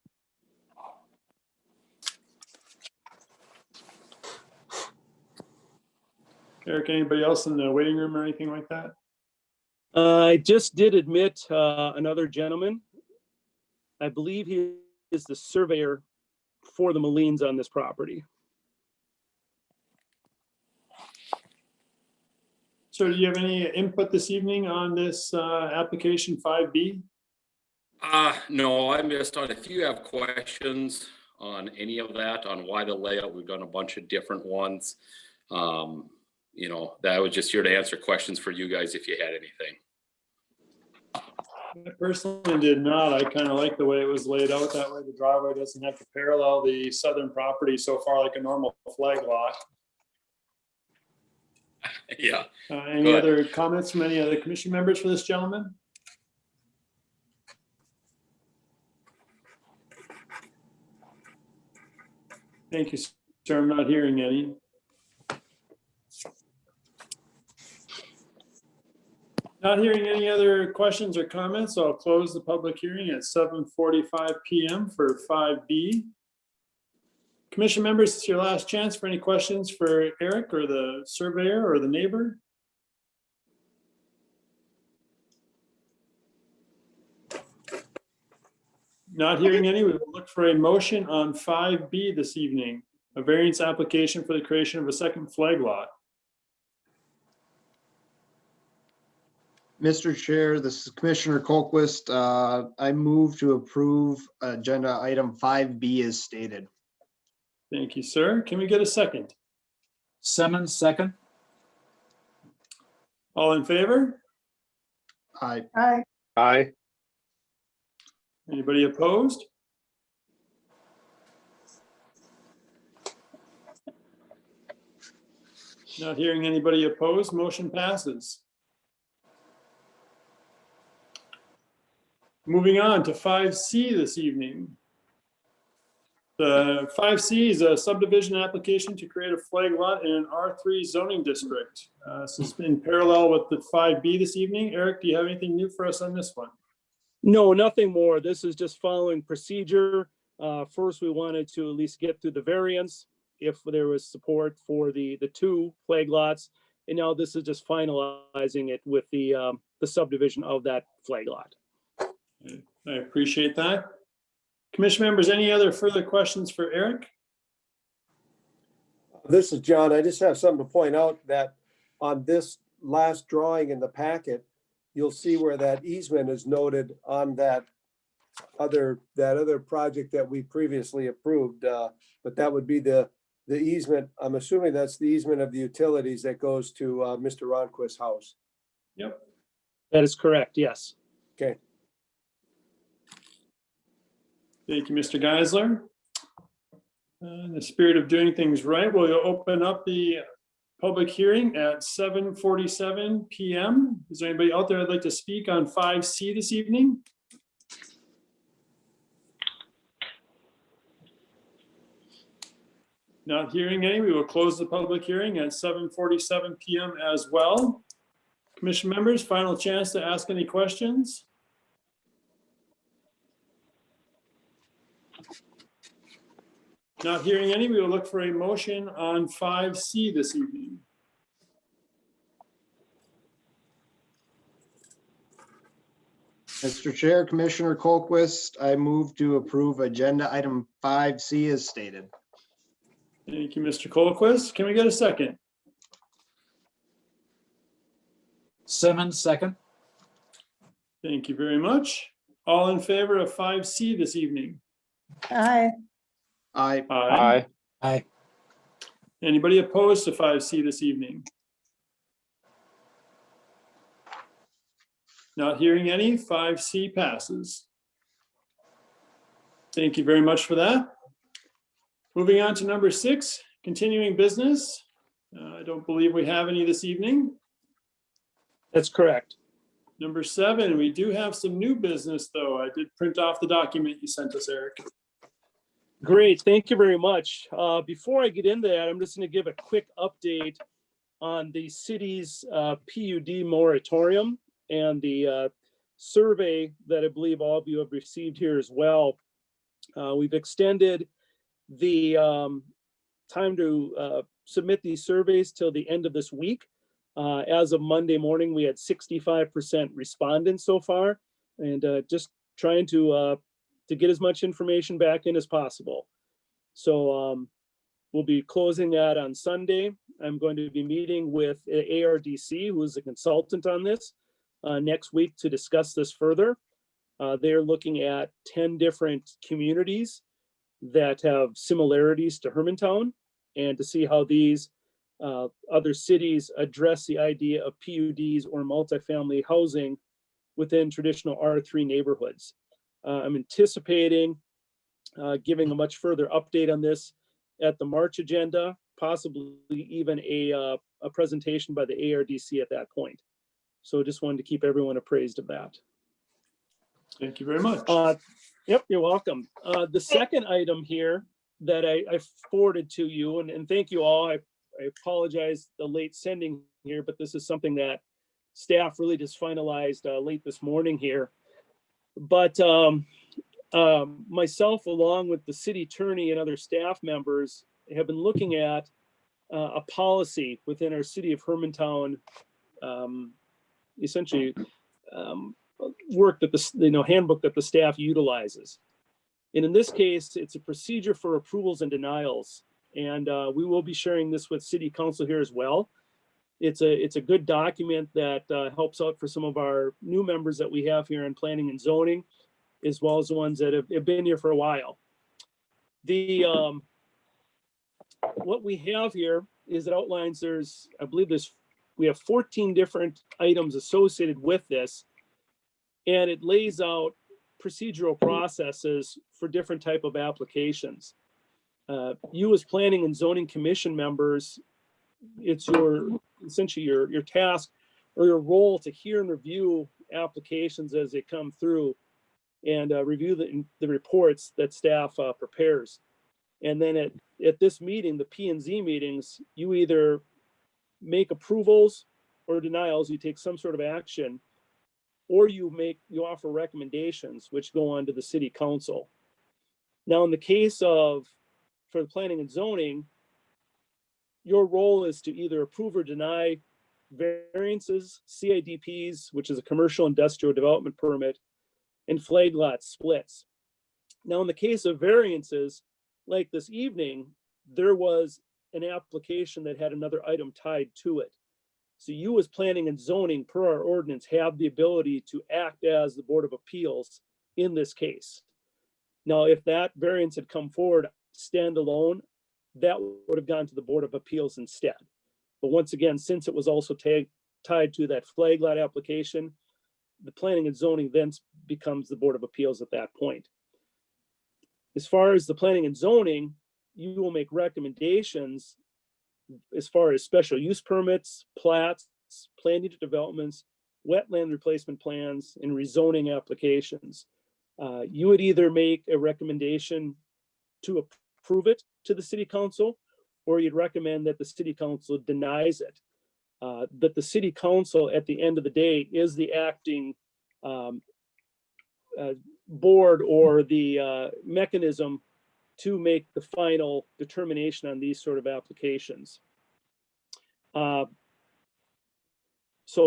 Eric, anybody else in the waiting room or anything like that? I just did admit another gentleman. I believe he is the surveyor for the Molines on this property. So do you have any input this evening on this application 5B? No, I missed on. If you have questions on any of that, on why the layout, we've done a bunch of different ones. You know, that was just here to answer questions for you guys if you had anything. I personally did not. I kind of like the way it was laid out. That way the driveway doesn't have to parallel the southern property so far like a normal flag lot. Yeah. Any other comments from any other commission members for this gentleman? Thank you, sir. I'm not hearing any. Not hearing any other questions or comments, so I'll close the public hearing at 7:45 PM for 5B. Commission members, it's your last chance for any questions for Eric or the surveyor or the neighbor. Not hearing any, we will look for a motion on 5B this evening, a variance application for the creation of a second flag lot. Mr. Chair, this is Commissioner Colquist. I move to approve agenda item 5B as stated. Thank you, sir. Can we get a second? Simmons, second. All in favor? Aye. Aye. Aye. Anybody opposed? Not hearing anybody opposed, motion passes. Moving on to 5C this evening. The 5C is a subdivision application to create a flag lot in an R3 zoning district. This has been parallel with the 5B this evening. Eric, do you have anything new for us on this one? No, nothing more. This is just following procedure. First, we wanted to at least get through the variance if there was support for the two flag lots. And now this is just finalizing it with the subdivision of that flag lot. I appreciate that. Commission members, any other further questions for Eric? This is John. I just have something to point out that on this last drawing in the packet, you'll see where that easement is noted on that other project that we previously approved. But that would be the easement. I'm assuming that's the easement of the utilities that goes to Mr. Ronquist's house. Yep. That is correct, yes. Okay. Thank you, Mr. Geisler. In the spirit of doing things right, we'll open up the public hearing at 7:47 p.m. Is there anybody out there that'd like to speak on 5C this evening? Not hearing any, we will close the public hearing at 7:47 p.m. as well. Commission members, final chance to ask any questions. Not hearing any, we will look for a motion on 5C this evening. Mr. Chair, Commissioner Colquist, I move to approve agenda item 5C as stated. Thank you, Mr. Colquist. Can we get a second? Simmons, second. Thank you very much. All in favor of 5C this evening? Aye. Aye. Aye. Aye. Anybody opposed to 5C this evening? Not hearing any, 5C passes. Thank you very much for that. Moving on to number 6, continuing business. I don't believe we have any this evening. That's correct. Number 7, we do have some new business, though. I did print off the document you sent us, Eric. Great, thank you very much. Before I get into that, I'm just going to give a quick update on the city's PUD moratorium and the survey that I believe all of you have received here as well. We've extended the time to submit these surveys till the end of this week. As of Monday morning, we had 65% respondents so far, and just trying to get as much information back in as possible. So we'll be closing that on Sunday. I'm going to be meeting with ARDC, who is a consultant on this, next week to discuss this further. They're looking at 10 different communities that have similarities to Hermantown, and to see how these other cities address the idea of PUDs or multifamily housing within traditional R3 neighborhoods. I'm anticipating giving a much further update on this at the March agenda, possibly even a presentation by the ARDC at that point. So just wanted to keep everyone appraised of that. Thank you very much. Yep, you're welcome. The second item here that I forwarded to you, and thank you all. I apologize the late sending here, but this is something that staff really just finalized late this morning here. But myself, along with the city attorney and other staff members, have been looking at a policy within our city of Hermantown, essentially work that the handbook that the staff utilizes. And in this case, it's a procedure for approvals and denials. And we will be sharing this with city council here as well. it's a good document that helps out for some of our new members that we have here in planning and zoning, as well as the ones that have been here for a while. What we have here is it outlines we have 14 different items associated with this, and it lays out procedural processes for different type of applications. You as planning and zoning commission members, it's essentially your task or your role to hear and review applications as they come through and review the reports that staff prepares. And then at this meeting, the P&Z meetings, you either make approvals or denials, you take some sort of action, or you offer recommendations which go on to the city council. Now, in the case for the planning and zoning, your role is to either approve or deny variances, CIDPs, which is a commercial industrial development permit, and flag lot splits. Now, in the case of variances, like this evening, there was an application that had another item tied to it. So you as planning and zoning, per our ordinance, have the ability to act as the Board of Appeals in this case. Now, if that variance had come forward standalone, that would have gone to the Board of Appeals instead. But once again, since it was also tied to that flag lot application, the planning and zoning then becomes the Board of Appeals at that point. As far as the planning and zoning, you will make recommendations as far as special use permits, plats, planned unit developments, wetland replacement plans, and rezoning applications. You would either make a recommendation to approve it to the city council, or you'd recommend that the city council denies it. But the city council, at the end of the day, is the acting board or the mechanism to make the final determination on these sort of applications. So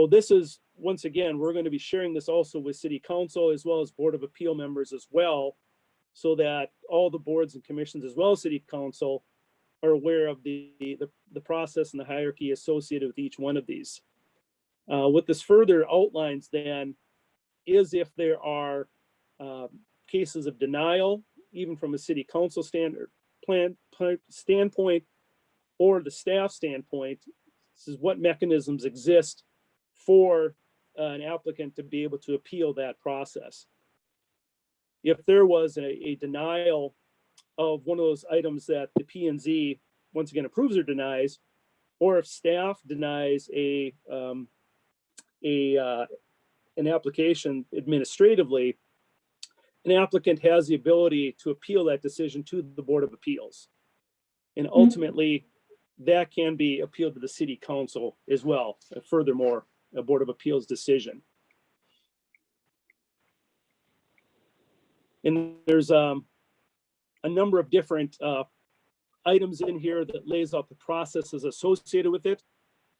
this is, once again, we're going to be sharing this also with city council as well as Board of Appeal members as well, so that all the boards and commissions as well as city council are aware of the process and the hierarchy associated with each one of these. What this further outlines then is if there are cases of denial, even from a city council standpoint or the staff standpoint, this is what mechanisms exist for an applicant to be able to appeal that process. If there was a denial of one of those items that the P&Z once again approves or denies, or if staff denies an application administratively, an applicant has the ability to appeal that decision to the Board of Appeals. And ultimately, that can be appealed to the city council as well. Furthermore, a Board of Appeals decision. And there's a number of different items in here that lays out the processes associated with it.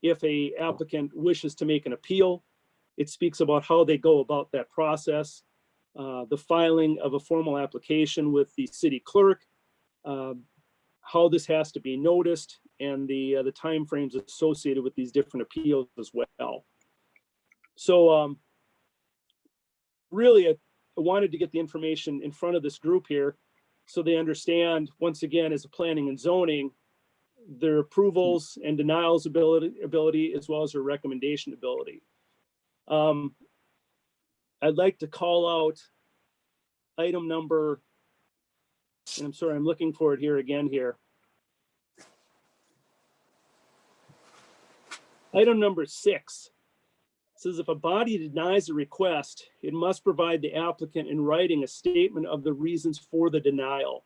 If a applicant wishes to make an appeal, it speaks about how they go about that process, the filing of a formal application with the city clerk, how this has to be noticed, and the timeframes associated with these different appeals as well. So really, I wanted to get the information in front of this group here so they understand, once again, as a planning and zoning, their approvals and denials ability as well as their recommendation ability. I'd like to call out item number, and I'm sorry, I'm looking for it here again here. Item number 6 says if a body denies a request, it must provide the applicant in writing a statement of the reasons for the denial.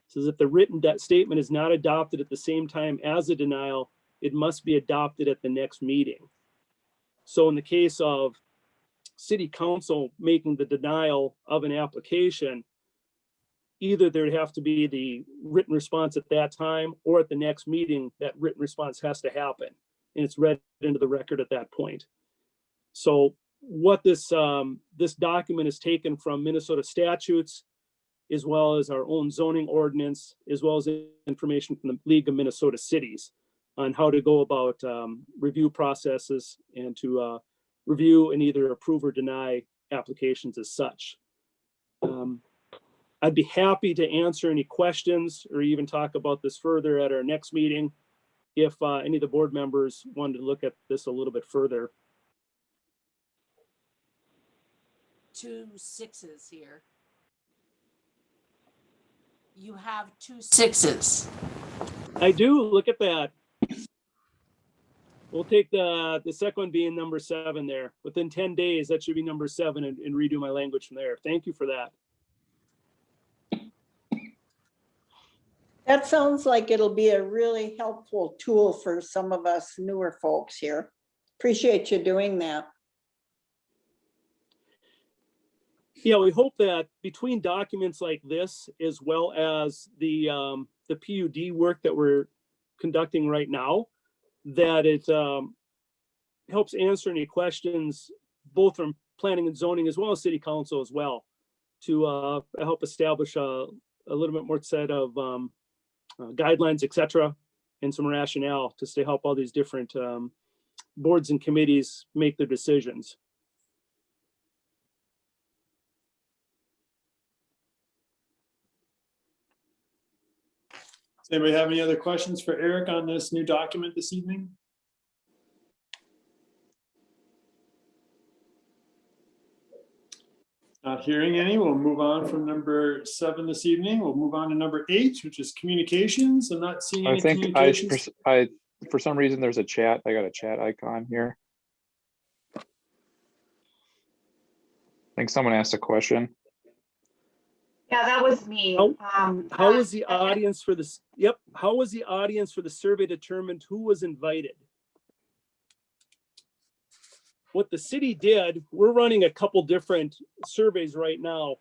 It says if the written statement is not adopted at the same time as a denial, it must be adopted at the next meeting. So in the case of city council making the denial of an application, either there'd have to be the written response at that time, or at the next meeting, that written response has to happen. And it's read into the record at that point. So what this document is taken from Minnesota statutes, as well as our own zoning ordinance, as well as information from the League of Minnesota Cities. on how to go about review processes and to review and either approve or deny applications as such. I'd be happy to answer any questions or even talk about this further at our next meeting if any of the board members wanted to look at this a little bit further. 2 6s here. You have 2 6s. I do, look at that. We'll take the second one being number 7 there. Within 10 days, that should be number 7 and redo my language from there. Thank you for that. That sounds like it'll be a really helpful tool for some of us newer folks here. Appreciate you doing that. Yeah, we hope that between documents like this, as well as the PUD work that we're conducting right now, that it helps answer any questions, both from planning and zoning, as well as city council as well, to help establish a little bit more set of guidelines, et cetera, and some rationale just to help all these different boards and committees make their decisions. Does anybody have any other questions for Eric on this new document this evening? Not hearing any, we'll move on from number 7 this evening. We'll move on to number 8, which is communications. I'm not seeing I any think communications. for some reason, there's a chat. I got a chat icon here. I think someone asked a question. Yeah, that was me. How was the audience for this? Yep. How was the audience for the survey determined who was invited? What the city did, we're running a couple different surveys right now.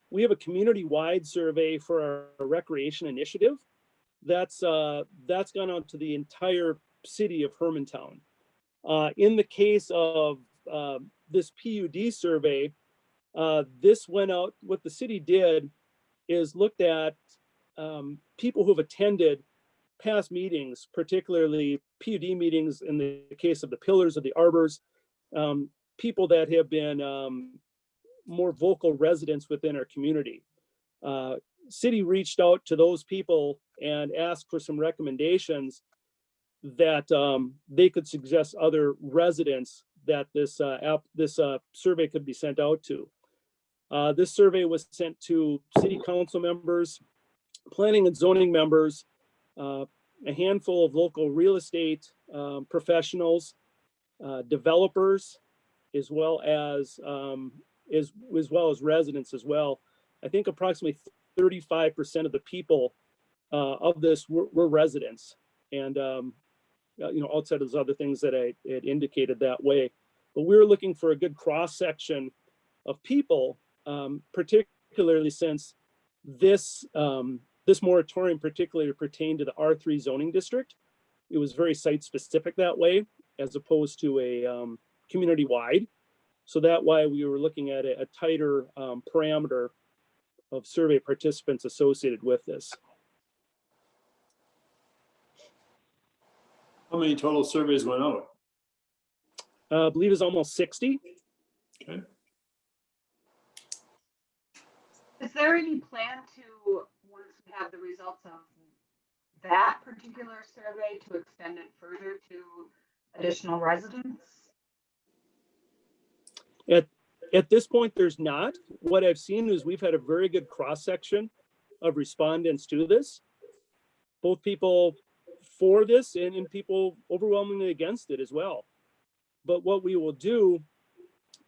We have a community-wide survey for our recreation initiative. That's gone out to the entire city of Hermantown. In the case of this PUD survey, this went out, what the city did is looked at people who've attended past meetings, particularly PUD meetings in the case of the pillars of the arbors, people that have been more vocal residents within our community. City reached out to those people and asked for some recommendations that they could suggest other residents that this survey could be sent out to. This survey was sent to city council members, planning and zoning members, a handful of local real estate professionals, developers, as well as residents as well. I think approximately 35% of the people of this were residents, and outside of those other things that I had indicated that way. But we were looking for a good cross section of people, particularly since this moratorium particularly pertained to the R3 zoning district. It was very site specific that way, as opposed to a community wide. So that's why we were looking at a tighter parameter of survey participants associated with this. How many total surveys went out? I believe it's almost 60. Okay. Is there any plan to, once we have the results of that particular survey, to extend it further to additional residents? At this point, there's not. What I've seen is we've had a very good cross-section of respondents to this. Both people for this and people overwhelmingly against it as well. But what we will do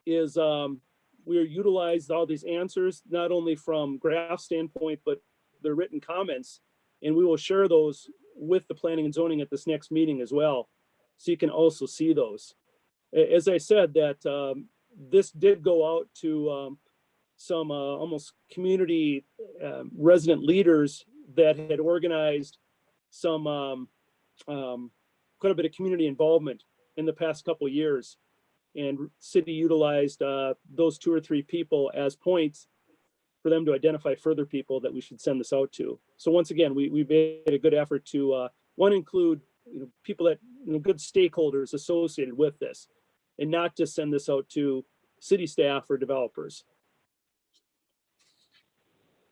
is we'll utilize all these answers, not only from graph standpoint, but the written comments, and we will share those with the planning and zoning at this next meeting as well. So you can also see those. As I said, that this did go out to some almost community resident leaders that had organized some quite a bit of community involvement in the past couple of years, and city utilized those 2 or 3 people as points for them to identify further people that we should send this out to. So once again, we made a good effort to one, include people that, good stakeholders associated with this, and not just send this out to city staff or developers.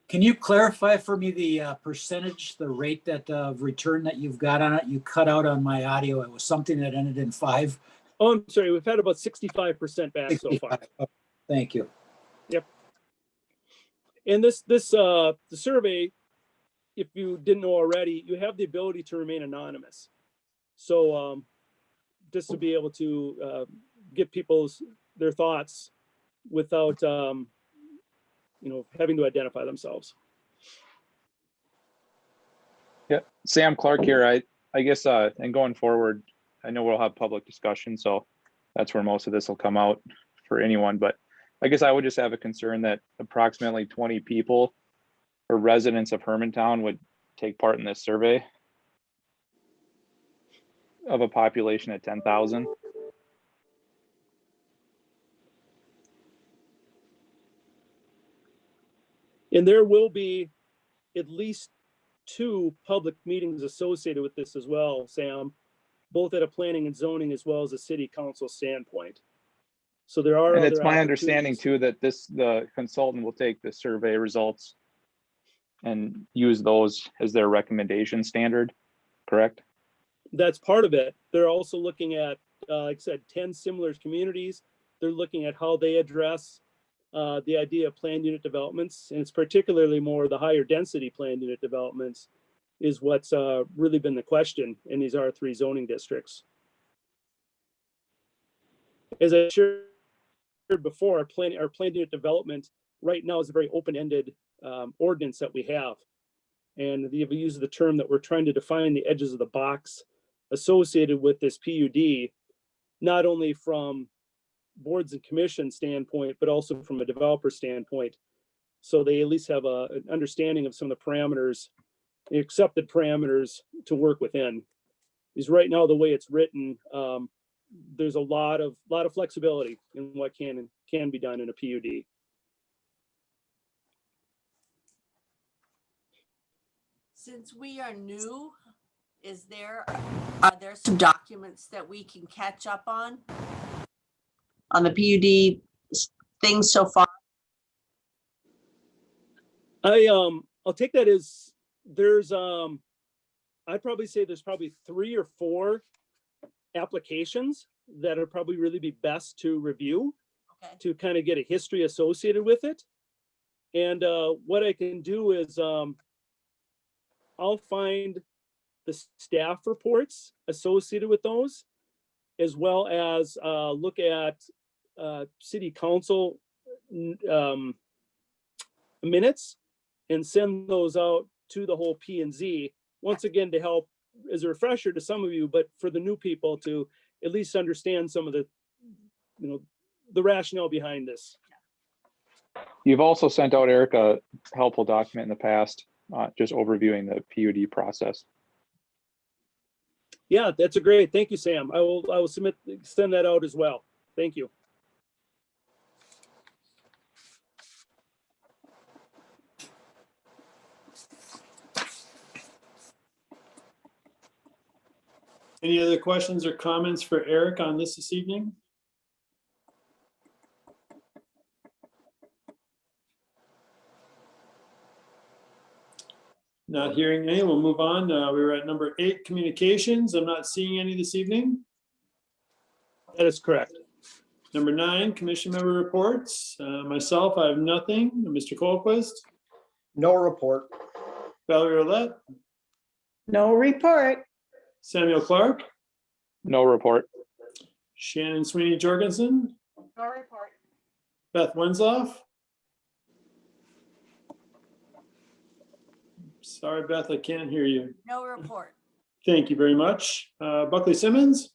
Can you clarify for me the percentage, the rate that of return that you've got on it? You cut out on my audio. It was something that ended in 5. Oh, I'm sorry, we've had about 65% back so far. 65. Oh, thank you. And the survey, if you didn't know already, you have the ability to remain anonymous. So just to be able to get their thoughts without, having to identify themselves. Yeah, Sam Clark here. I guess, and going forward, I know we'll have public discussion, so that's where most of this will come out for anyone. But I guess I would just have a concern that approximately 20 people or residents of Hermantown would take part in this survey of a population of 10,000. And there will be at least 2 public meetings associated with this as well, Sam, both at a planning and zoning as well as a city council standpoint. So there are And it's other my understanding opportunities. too that the consultant will take the survey results and use those as their recommendation standard, correct? That's part of it. They're also looking at, like I said, 10 similar communities. They're looking at how they address the idea of planned unit developments, and it's particularly more the higher density planned unit developments is what's really been the question in these R3 zoning districts. As I shared before, our planned unit development right now is a very open-ended ordinance that we have. And we use the term that we're trying to define the edges of the box associated with this PUD, not only from boards and commission standpoint, but also from a developer standpoint. So they at least have an understanding of some of the parameters, the accepted parameters to work within. Because right now, the way it's written, there's a lot of flexibility in what can be done in a PUD. Since we are new, are there some documents that we can catch up on the PUD things so far? I'll take that as there's I'd probably say there's probably 3 or 4 applications that are probably really be best to review. Okay. To kind of get a history associated with it. And what I can do is I'll find the staff reports associated with those, as well as look at city council minutes and send those out to the whole P&Z, once again, to help as a refresher to some of you, but for the new people to at least understand some of the, the rationale behind this. You've also sent out, Eric, a helpful document in the past, just overviewing the PUD process. Yeah, that's a great. Thank you, Sam. I will send that out as well. Thank you. Any other questions or comments for Eric on this evening? Not hearing any, we'll move on. We were at number 8, communications. I'm not seeing any this evening. That is correct. Number 9, commission member reports. Myself, I have nothing. Mr. Colquist, No report. Valerie Roulette, No report. Samuel Clark, No report. Shannon Sweeney Jorgensen, No report. Beth Wensloff. Sorry, Beth, I can't hear you. No report. Thank you very much. Buckley Simmons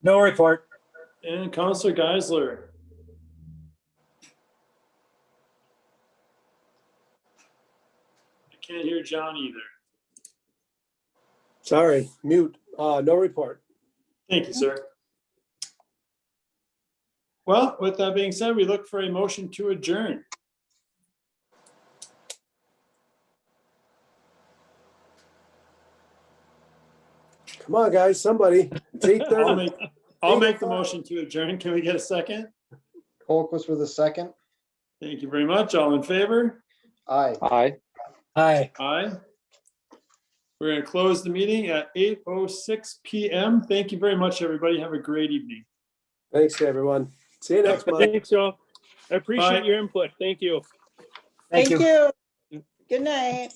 No report. and Counselor Geisler. I can't hear John either. Sorry, mute. No report. Thank you, sir. Well, with that being said, we look for a motion to adjourn. Come on, guys, somebody. It's I'll 8:30. make the motion to adjourn. Can we get a second? Colquist with a second. Thank you very much. All in favor? Aye. Aye. Hi. Aye. We're going to close the meeting at 8:06 PM. Thank you very much, everybody. Have a great evening. Thanks, everyone. See you next month. Thanks, y'all. I appreciate Bye. your input. Thank you. Thank you. Good night.